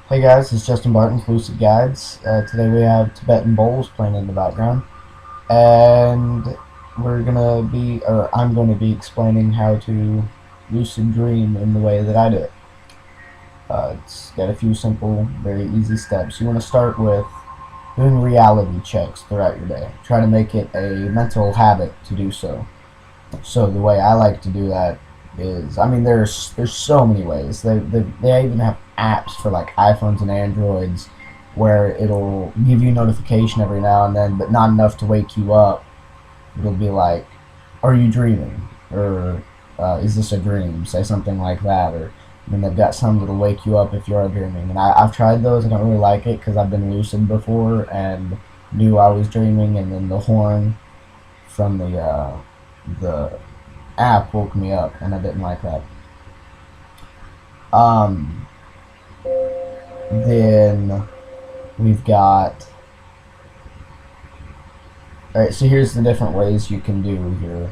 Hey guys, it's Justin Barton's Lucid Guides. Today we have Tibetan bowls playing in the background, and I'm gonna be explaining how to lucid dream in the way that I do it. It's got a few simple, very easy steps. You want to start with doing reality checks throughout your day. Try to make it a mental habit to do so. So the way I like to do that is, there's so many ways. They even have apps for like iPhones and Androids where it'll give you notification every now and then, but not enough to wake you up. It'll be like, "Are you dreaming?" or "Is this a dream?" Say something like that, or then they've got some that'll wake you up if you are dreaming. And I've tried those. I don't really like it because I've been lucid before and knew I was dreaming, and then the horn from the app woke me up, and I didn't like that. Then we've got. Alright, so here's the different ways you can do your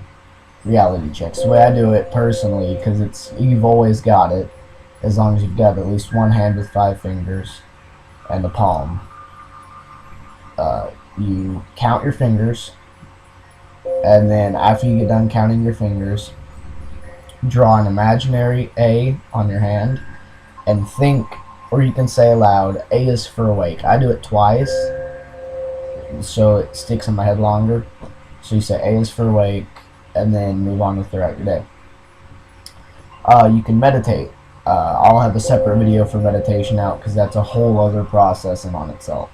reality checks. The way I do it personally, because you've always got it, as long as you've got at least one hand with 5 fingers and a palm. You count your fingers, and then after you get done counting your fingers, draw an imaginary A on your hand and think, or you can say aloud, A is for awake. I do it twice so it sticks in my head longer. So you say A is for awake and then move on with throughout your day. You can meditate. I'll have a separate video for meditation out because that's a whole other process in on itself.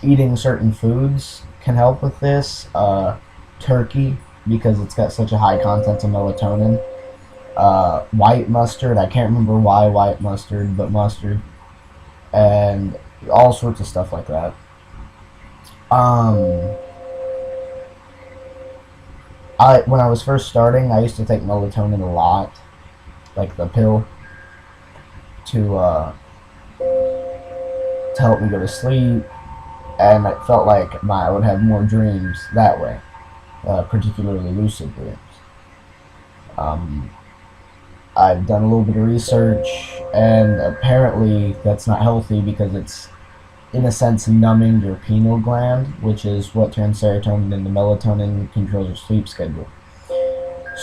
Eating certain foods can help with this. Turkey, because it's got such a high content of melatonin. White mustard, I can't remember why white mustard, but mustard. And all sorts of stuff like that. When I was first starting, I used to take melatonin a lot, like the pill, to help me go to sleep, and it felt like I would have more dreams that way, particularly lucid dreams. I've done a little bit of research, and apparently that's not healthy because it's, in a sense, numbing your pineal gland, which is what turns serotonin into melatonin, controls your sleep schedule.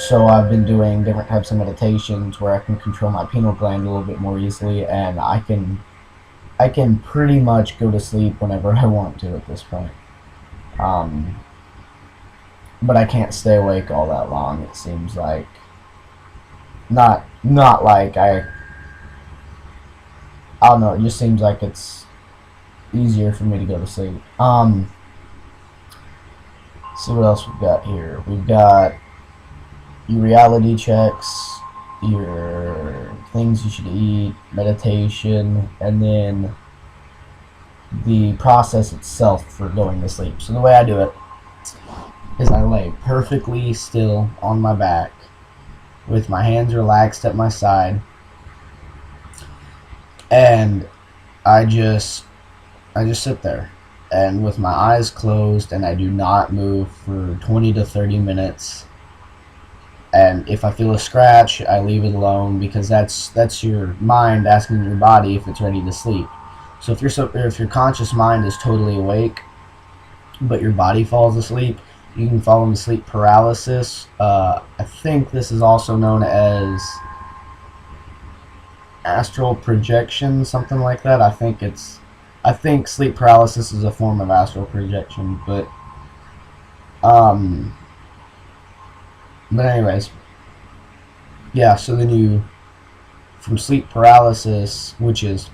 So I've been doing different types of meditations where I can control my pineal gland a little bit more easily, and I can pretty much go to sleep whenever I want to at this point. But I can't stay awake all that long, it seems like. Not like I don't know, it just seems like it's easier for me to go to sleep. See what else we've got here. We've got your reality checks, your things you should eat, meditation, and then the process itself for going to sleep. So the way I do it is I lay perfectly still on my back with my hands relaxed at my side, and I just sit there, and with my eyes closed, and I do not move for 20 to 30 minutes. And if I feel a scratch, I leave it alone, because that's your mind asking your body if it's ready to sleep. So if your conscious mind is totally awake, but your body falls asleep, you can fall into sleep paralysis. I think this is also known as astral projection, something like that. I think sleep paralysis is a form of astral projection, but anyways, yeah. So then from sleep paralysis, which is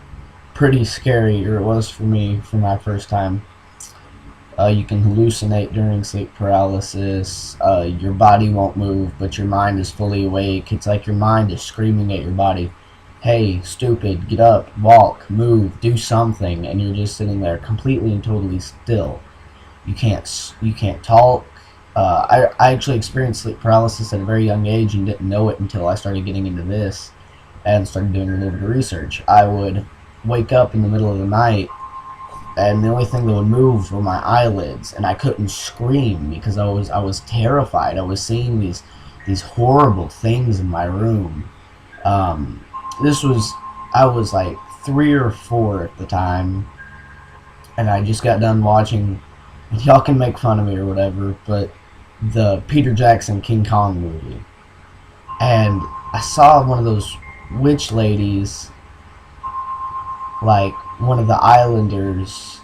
pretty scary, or it was for me for my first time. You can hallucinate during sleep paralysis. Your body won't move, but your mind is fully awake. It's like your mind is screaming at your body, "Hey, stupid, get up, walk, move, do something," and you're just sitting there completely and totally still. You can't talk. I actually experienced sleep paralysis at a very young age and didn't know it until I started getting into this and started doing a little bit of research. I would wake up in the middle of the night, and the only thing that would move were my eyelids, and I couldn't scream because I was terrified. I was seeing these horrible things in my room, this was, I was like 3 or 4 at the time, and I just got done watching. Y'all can make fun of me or whatever, but the Peter Jackson King Kong movie, and I saw one of those witch ladies, like one of the Islanders,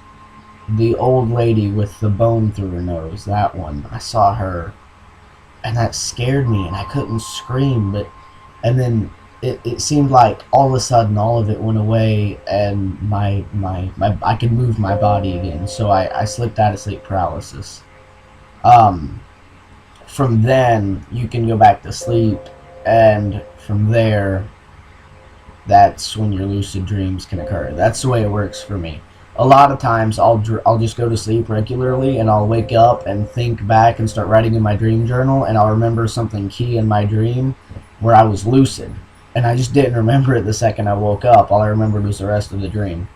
the old lady with the bone through her nose. That one, I saw her, and that scared me, and I couldn't scream, but and then it seemed like all of a sudden all of it went away, and my I could move my body again, so I slipped out of sleep paralysis. um from then you can go back to sleep, and from there, that's when your lucid dreams can occur. That's the way it works for me. A lot of times I'll just go to sleep regularly, and I'll wake up and think back and start writing in my dream journal, and I'll remember something key in my dream where I was lucid, and I just didn't remember it the second I woke up. All I remembered was the rest of the dream.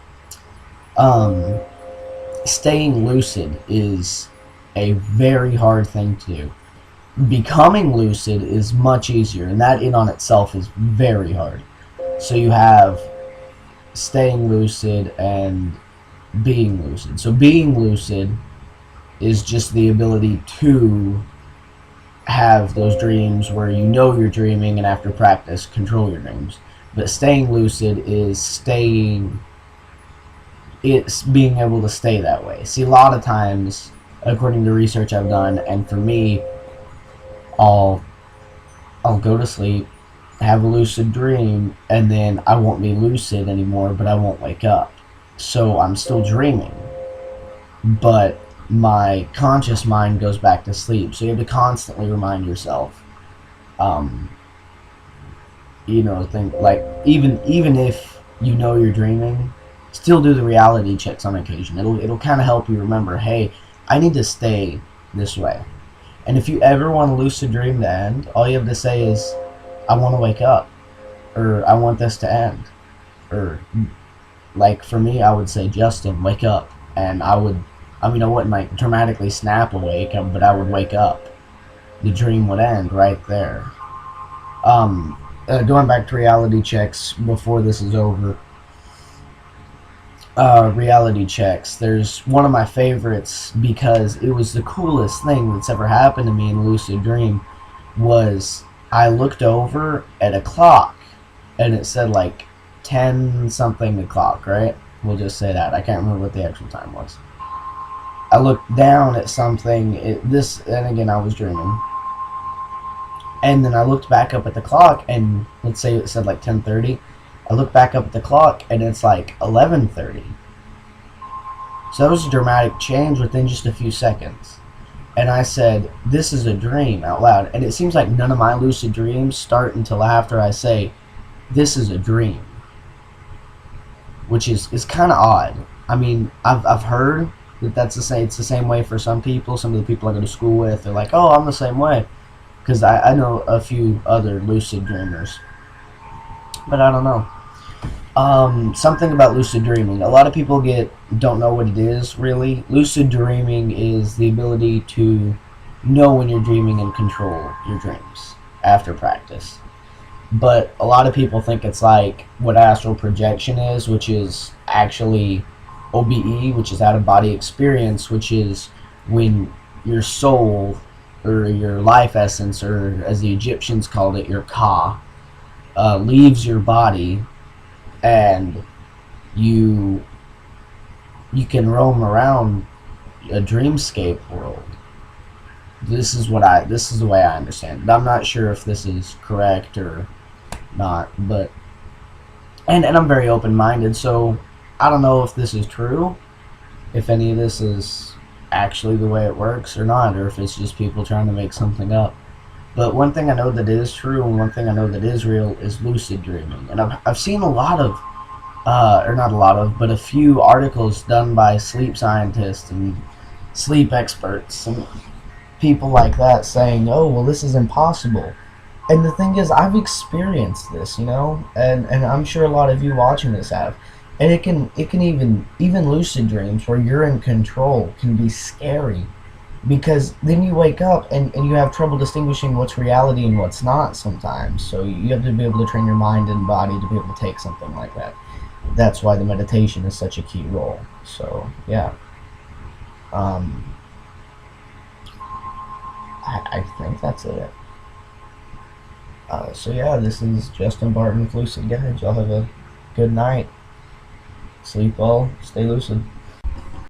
Staying lucid is a very hard thing to do. Becoming lucid is much easier, and that in on itself is very hard. So you have staying lucid and being lucid. So being lucid is just the ability to have those dreams where you know you're dreaming, and after practice control your dreams. But staying lucid is it's being able to stay that way. See, a lot of times, according to research I've done, and for me, I'll go to sleep, have a lucid dream, and then I won't be lucid anymore, but I won't wake up. So I'm still dreaming, but my conscious mind goes back to sleep. So you have to constantly remind yourself, think like even if you know you're dreaming, still do the reality checks on occasion. It'll kind of help you remember, hey, I need to stay this way. And if you ever want a lucid dream to end, all you have to say is, I want to wake up, or I want this to end, or like for me, I would say, Justin, wake up, and I wouldn't like dramatically snap awake, but I would wake up. The dream would end right there. Going back to reality checks before this is over. Reality checks. There's one of my favorites because it was the coolest thing that's ever happened to me in a lucid dream. Was I looked over at a clock, and it said like 10 something o'clock, right? We'll just say that. I can't remember what the actual time was. I looked down at something, and again, I was dreaming. And then I looked back up at the clock, and let's say it said like 10:30. I looked back up at the clock, and it's like 11:30. So that was a dramatic change within just a few seconds. And I said, this is a dream, out loud. And it seems like none of my lucid dreams start until after I say, this is a dream. Which is kind of odd. I mean, I've heard that it's the same way for some people. Some of the people I go to school with, they're like, oh, I'm the same way. Because I know a few other lucid dreamers. But I don't know. Something about lucid dreaming. A lot of people don't know what it is, really. Lucid dreaming is the ability to know when you're dreaming and control your dreams after practice. But a lot of people think it's like what astral projection is, which is actually OBE, which is out-of-body experience, which is when your soul, or your life essence, or as the Egyptians called it, your Ka, leaves your body, and you can roam around a dreamscape world. This is the way I understand it. I'm not sure if this is correct or not, but and I'm very open-minded, so I don't know if this is true, if any of this is actually the way it works or not, or if it's just people trying to make something up. But one thing I know that is true, and one thing I know that is real, is lucid dreaming. And I've seen a lot of, or not a lot of, but a few articles done by sleep scientists and sleep experts and people like that saying, oh, well, this is impossible. And the thing is, I've experienced this, and I'm sure a lot of you watching this have. And it can even lucid dreams where you're in control can be scary. because then you wake up and you have trouble distinguishing what's reality and what's not sometimes. So you have to be able to train your mind and body to be able to take something like that. That's why the meditation is such a key role. So yeah, um, I think that's it. So yeah, this is Justin Barton with Lucid Guides. Y'all have a good night. Sleep well. Stay lucid.